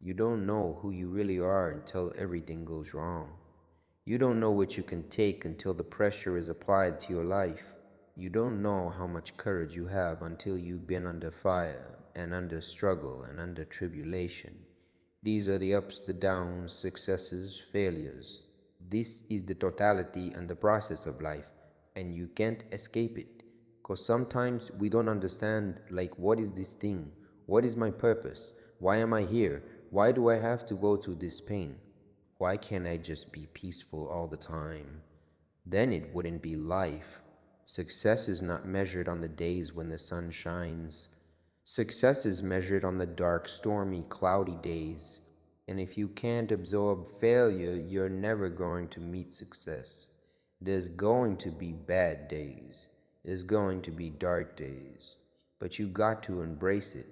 You don't know who you really are until everything goes wrong. You don't know what you can take until the pressure is applied to your life. You don't know how much courage you have until you've been under fire and under struggle and under tribulation. These are the ups, the downs, successes, failures. This is the totality and the process of life, and you can't escape it. Because sometimes we don't understand, like, what is this thing? What is my purpose? Why am I here? Why do I have to go through this pain? Why can't I just be peaceful all the time? Then it wouldn't be life. Success is not measured on the days when the sun shines. Success is measured on the dark, stormy, cloudy days. And if you can't absorb failure, you're never going to meet success. There's going to be bad days. There's going to be dark days. But you got to embrace it,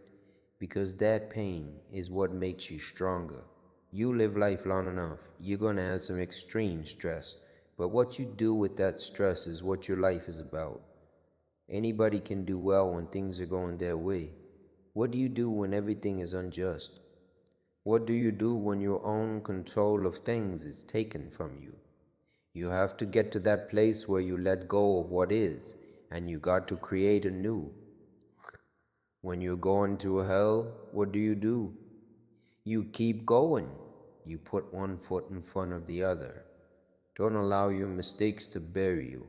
because that pain is what makes you stronger. You live life long enough, you're going to have some extreme stress. But what you do with that stress is what your life is about. Anybody can do well when things are going their way. What do you do when everything is unjust? What do you do when your own control of things is taken from you? You have to get to that place where you let go of what is, and you got to create a new. When you're going to hell, what do? You keep going. You put one foot in front of the other. Don't allow your mistakes to bury you.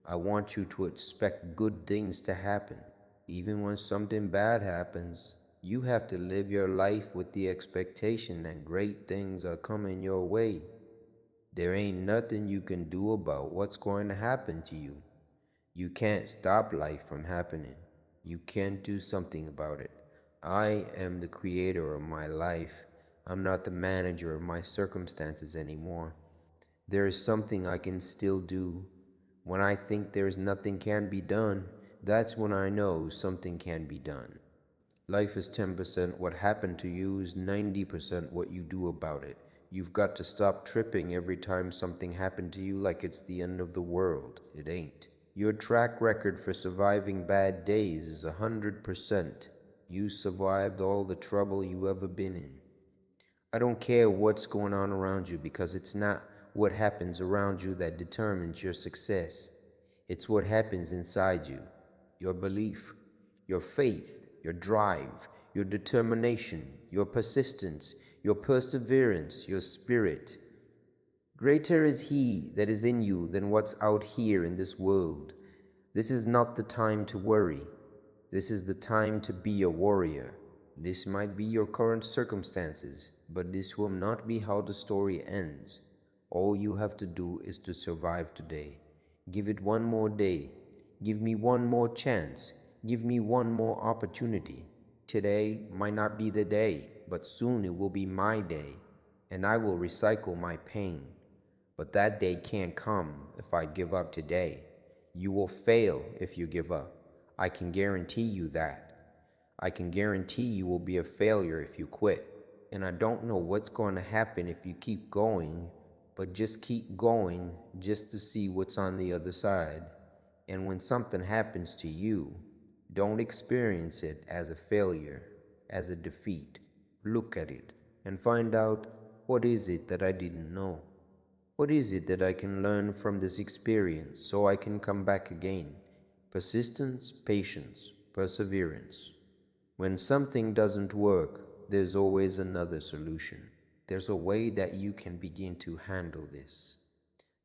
I want you to expect good things to happen. Even when something bad happens, you have to live your life with the expectation that great things are coming your way. There ain't nothing you can do about what's going to happen to you. You can't stop life from happening. You can do something about it. I am the creator of my life. I'm not the manager of my circumstances anymore. There is something I can still do. When I think there's nothing can be done, that's when I know something can be done. Life is 10% what happened to you is 90% what you do about it. You've got to stop tripping every time something happened to you like it's the end of the world. It ain't. Your track record for surviving bad days is 100%. You survived all the trouble you ever been in. I don't care what's going on around you, because it's not what happens around you that determines your success. It's what happens inside you. Your belief, your faith, your drive, your determination, your persistence, your perseverance, your spirit. Greater is He that is in you than what's out here in this world. This is not the time to worry. This is the time to be a warrior. This might be your current circumstances, but this will not be how the story ends. All you have to do is to survive today. Give it one more day. Give me one more chance. Give me one more opportunity. Today might not be the day, but soon it will be my day, and I will recycle my pain. But that day can't come if I give up today. You will fail if you give up. I can guarantee you that. I can guarantee you will be a failure if you quit. And I don't know what's going to happen if you keep going, but just keep going just to see what's on the other side. And when something happens to you, don't experience it as a failure, as a defeat. Look at it and find out, what is it that I didn't know? What is it that I can learn from this experience so I can come back again? Persistence, patience, perseverance. When something doesn't work, there's always another solution. There's a way that you can begin to handle this.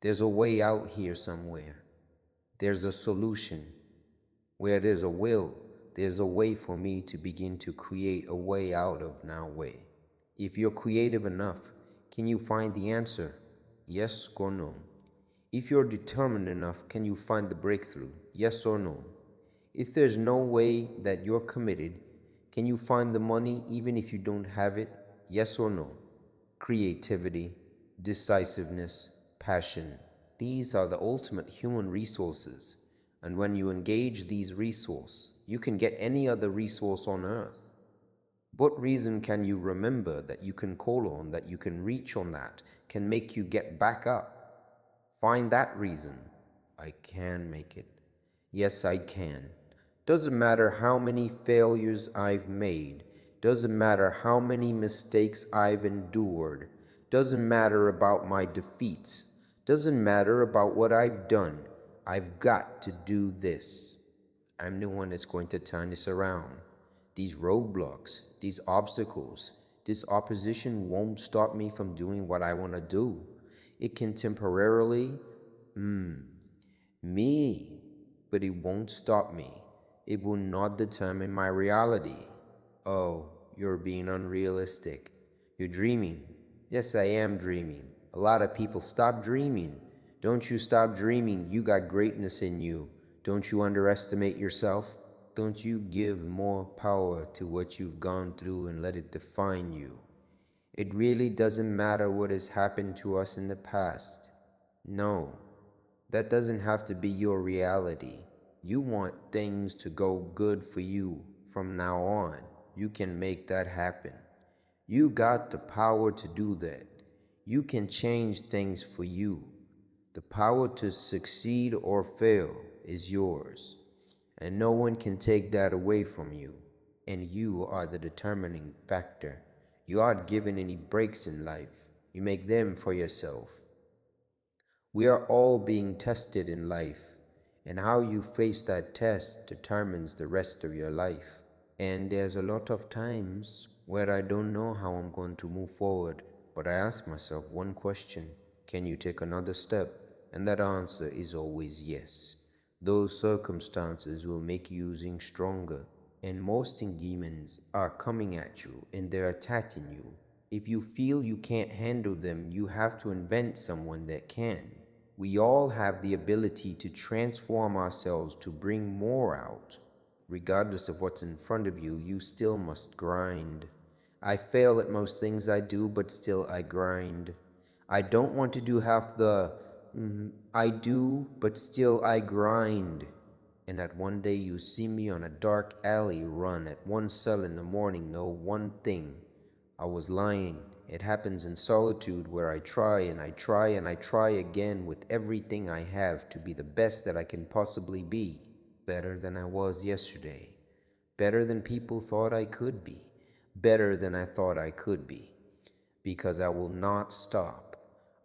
There's a way out here somewhere. There's a solution. Where there's a will, there's a way for me to begin to create a way out of now way. If you're creative enough, can you find the answer? Yes or no? If you're determined enough, can you find the breakthrough? Yes or no? If there's no way that you're committed, can you find the money even if you don't have it? Yes or no? Creativity, decisiveness, passion. These are the ultimate human resources. And when you engage these resources, you can get any other resource on earth. What reason can you remember that you can call on, that you can reach on, that can make you get back up? Find that reason. I can make it. Yes, I can. Doesn't matter how many failures I've made. Doesn't matter how many mistakes I've endured. Doesn't matter about my defeats. Doesn't matter about what I've done. I've got to do this. I'm the one that's going to turn this around. These roadblocks, these obstacles, this opposition won't stop me from doing what I want to do. It can temporarily, me, but it won't stop me. It will not determine my reality. Oh, you're being unrealistic. You're dreaming. Yes, I am dreaming. A lot of people stop dreaming. Don't you stop dreaming. You got greatness in you. Don't you underestimate yourself. Don't you give more power to what you've gone through and let it define you. It really doesn't matter what has happened to us in the past. No, that doesn't have to be your reality. You want things to go good for you from now on. You can make that happen. You got the power to do that. You can change things for you. The power to succeed or fail is yours, and no one can take that away from you. And you are the determining factor. You aren't given any breaks in life. You make them for yourself. We are all being tested in life, and how you face that test determines the rest of your life. And there's a lot of times where I don't know how I'm going to move forward, but I ask myself one question: can you take another step? And that answer is always yes. Those circumstances will make you stronger, and most demons are coming at you and they're attacking you. If you feel you can't handle them, you have to invent someone that can. We all have the ability to transform ourselves to bring more out. Regardless of what's in front of you, you still must grind. I fail at most things I do, but still I grind. I don't want to do half the I do, but still I grind. And that one day you see me on a dark alley run at one cell in the morning, know one thing: I was lying. It happens in solitude where I try and I try and I try again with everything I have to be the best that I can possibly be. Better than I was yesterday. Better than people thought I could be. Better than I thought I could be. Because I will not stop.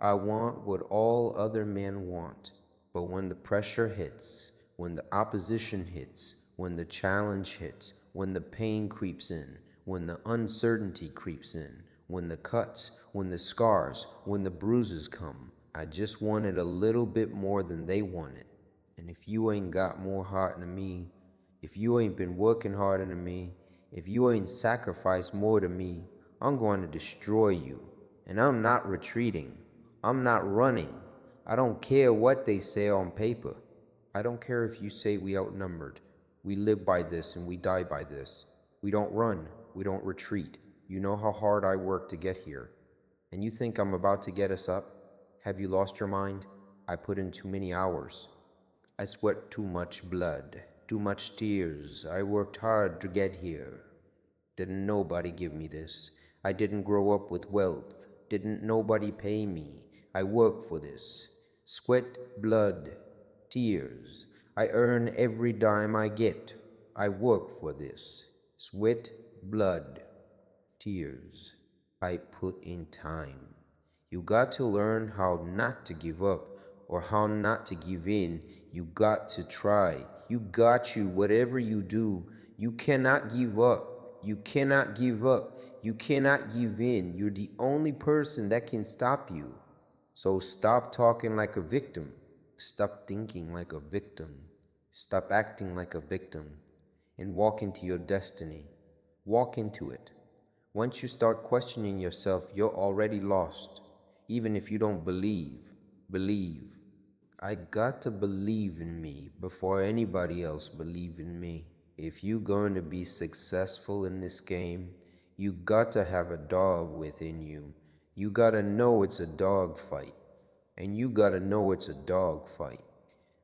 I want what all other men want. But when the pressure hits, when the opposition hits, when the challenge hits, when the pain creeps in, when the uncertainty creeps in, when the cuts, when the scars, when the bruises come, I just wanted a little bit more than they wanted. And if you ain't got more heart than me, if you ain't been working harder than me, if you ain't sacrificed more than me, I'm going to destroy you. And I'm not retreating. I'm not running. I don't care what they say on paper. I don't care if you say we outnumbered. We live by this and we die by this. We don't run. We don't retreat. You know how hard I worked to get here. And you think I'm about to get us up? Have you lost your mind? I put in too many hours. I sweat too much blood, too much tears. I worked hard to get here. Didn't nobody give me this. I didn't grow up with wealth. Didn't nobody pay me. I work for this. Sweat, blood, tears. I earn every dime I get. I work for this. Sweat, blood, tears. I put in time. You got to learn how not to give up or how not to give in. You got to try. You got you, whatever you do. You cannot give up. You cannot give up. You cannot give in. You're the only person that can stop you. So stop talking like a victim. Stop thinking like a victim. Stop acting like a victim and walk into your destiny. Walk into it. Once you start questioning yourself, you're already lost. Even if you don't believe, believe. I got to believe in me before anybody else believe in me. If you're going to be successful in this game, you got to have a dog within you. You got to know it's a dog fight. And you got to know it's a dog fight.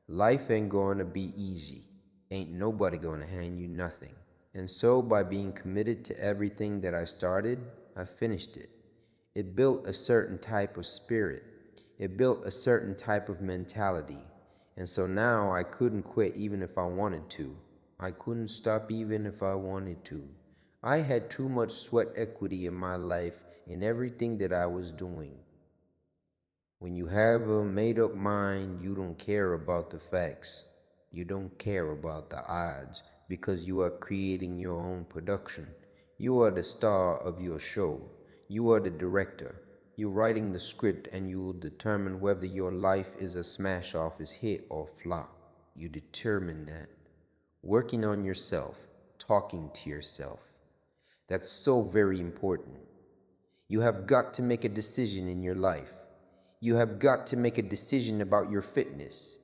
Life ain't going to be easy. Ain't nobody going to hand you nothing. And so by being committed to everything that I started, I finished it. It built a certain type of spirit. It built a certain type of mentality. And so now I couldn't quit even if I wanted to. I couldn't stop even if I wanted to. I had too much sweat equity in my life in everything that I was doing. When you have a made up mind, you don't care about the facts. You don't care about the odds because you are creating your own production. You are the star of your show. You are the director. You're writing the script and you will determine whether your life is a smash office hit or flop. You determine that. Working on yourself, talking to yourself. That's so very important. You have got to make a decision in your life. You have got to make a decision about your fitness.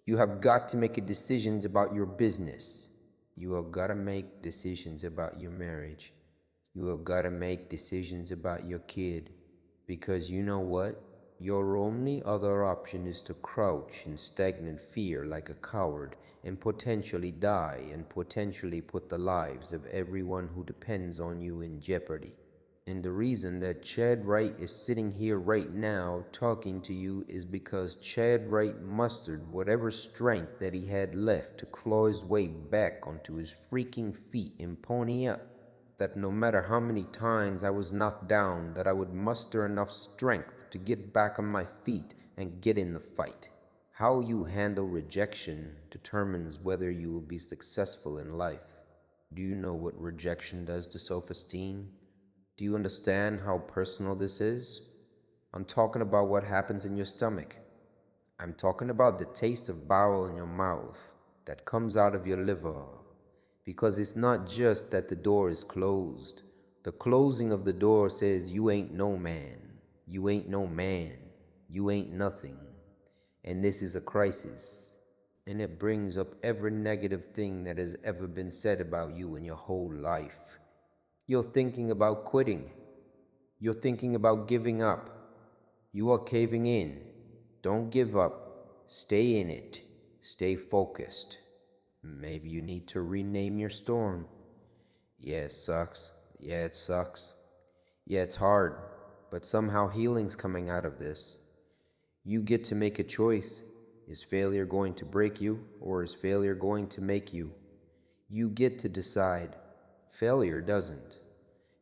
You have got to make a decisions about your business. You have got to make decisions about your marriage. You have got to make decisions about your kid. Because you know what? Your only other option is to crouch in stagnant fear like a coward and potentially die and potentially put the lives of everyone who depends on you in jeopardy. And the reason that Chad Wright is sitting here right now talking to you is because Chad Wright mustered whatever strength that he had left to claw his way back onto his freaking feet and pony up. That no matter how many times I was knocked down, that I would muster enough strength to get back on my feet and get in the fight. How you handle rejection determines whether you will be successful in life. Do you know what rejection does to self-esteem? Do you understand how personal this is? I'm talking about what happens in your stomach. I'm talking about the taste of bowel in your mouth that comes out of your liver. Because it's not just that the door is closed. The closing of the door says you ain't no man. You ain't no man. You ain't nothing. And this is a crisis. And it brings up every negative thing that has ever been said about you in your whole life. You're thinking about quitting. You're thinking about giving up. You are caving in. Don't give up. Stay in it. Stay focused. Maybe you need to rename your storm. Yeah, it sucks. Yeah, it sucks. Yeah, it's hard. But somehow healing's coming out of this. You get to make a choice. Is failure going to break you, or is failure going to make you? You get to decide. Failure doesn't.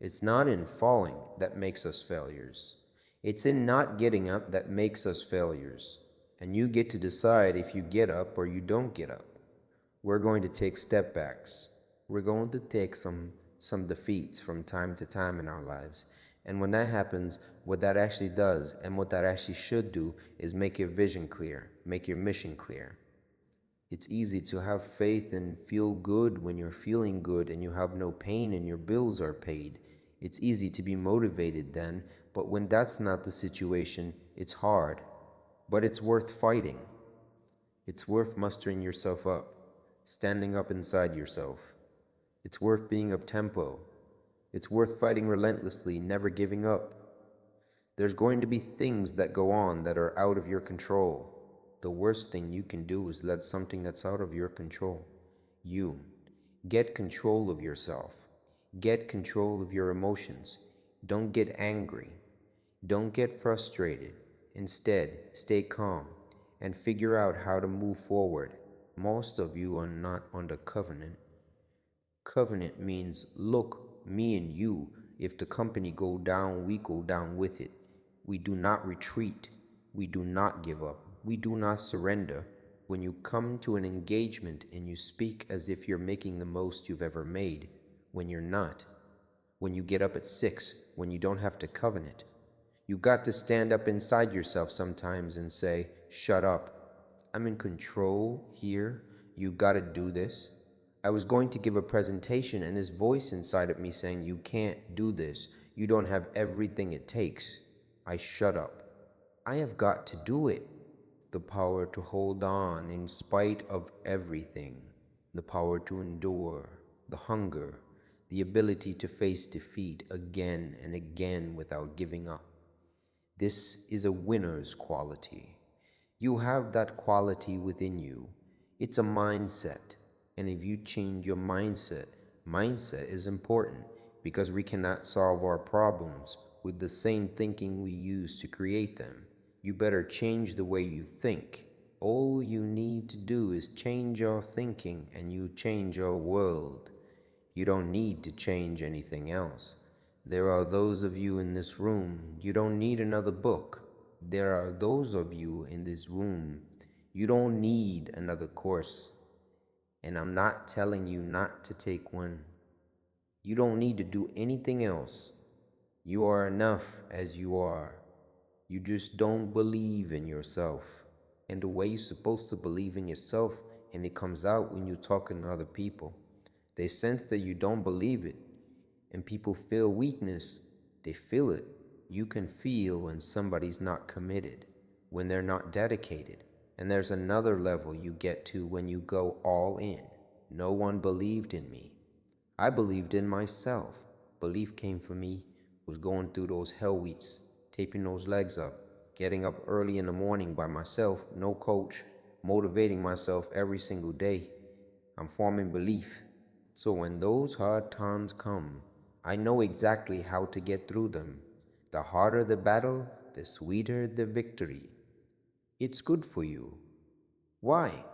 It's not in falling that makes us failures. It's in not getting up that makes us failures. And you get to decide if you get up or you don't get up. We're going to take step backs. We're going to take some defeats from time to time in our lives. And when that happens, what that actually does and what that actually should do is make your vision clear, make your mission clear. It's easy to have faith and feel good when you're feeling good and you have no pain and your bills are paid. It's easy to be motivated then, but when that's not the situation, it's hard. But it's worth fighting. It's worth mustering yourself up, standing up inside yourself. It's worth being up-tempo. It's worth fighting relentlessly, never giving up. There's going to be things that go on that are out of your control. The worst thing you can do is let something that's out of your control. You. Get control of yourself. Get control of your emotions. Don't get angry. Don't get frustrated. Instead, stay calm and figure out how to move forward. Most of you are not under covenant. Covenant means, look, me and you, if the company go down, we go down with it. We do not retreat. We do not give up. We do not surrender. When you come to an engagement and you speak as if you're making the most you've ever made, when you're not. When you get up at 6, when you don't have to covenant. You got to stand up inside yourself sometimes and say, shut up. I'm in control here. You gotta do this. I was going to give a presentation and this voice inside of me saying, you can't do this. You don't have everything it takes. I shut up. I have got to do it. The power to hold on in spite of everything. The power to endure. The hunger. The ability to face defeat again and again without giving up. This is a winner's quality. You have that quality within you. It's a mindset. And if you change your mindset is important because we cannot solve our problems with the same thinking we use to create them. You better change the way you think. All you need to do is change your thinking and you change your world. You don't need to change anything else. There are those of you in this room, you don't need another book. There are those of you in this room, you don't need another course. And I'm not telling you not to take one. You don't need to do anything else. You are enough as you are. You just don't believe in yourself. And the way you're supposed to believe in yourself, and it comes out when you're talking to other people. They sense that you don't believe it, and people feel weakness. They feel it. You can feel when somebody's not committed, when they're not dedicated. And there's another level you get to when you go all in. No one believed in me. I believed in myself. Belief came for me, was going through those hell weeks, taping those legs up, getting up early in the morning by myself, no coach, motivating myself every single day. I'm forming belief. So when those hard times come, I know exactly how to get through them. The harder the battle, the sweeter the victory. It's good for you. Why?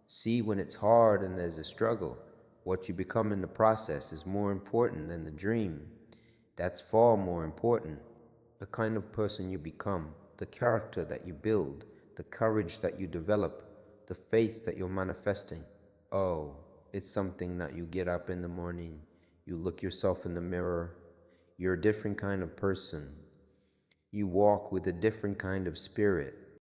See, when it's hard and there's a struggle, what you become in the process is more important than the dream. That's far more important. The kind of person you become, the character that you build, the courage that you develop, the faith that you're manifesting. Oh, it's something that you get up in the morning, you look yourself in the mirror, you're a different kind of person. You walk with a different kind of spirit.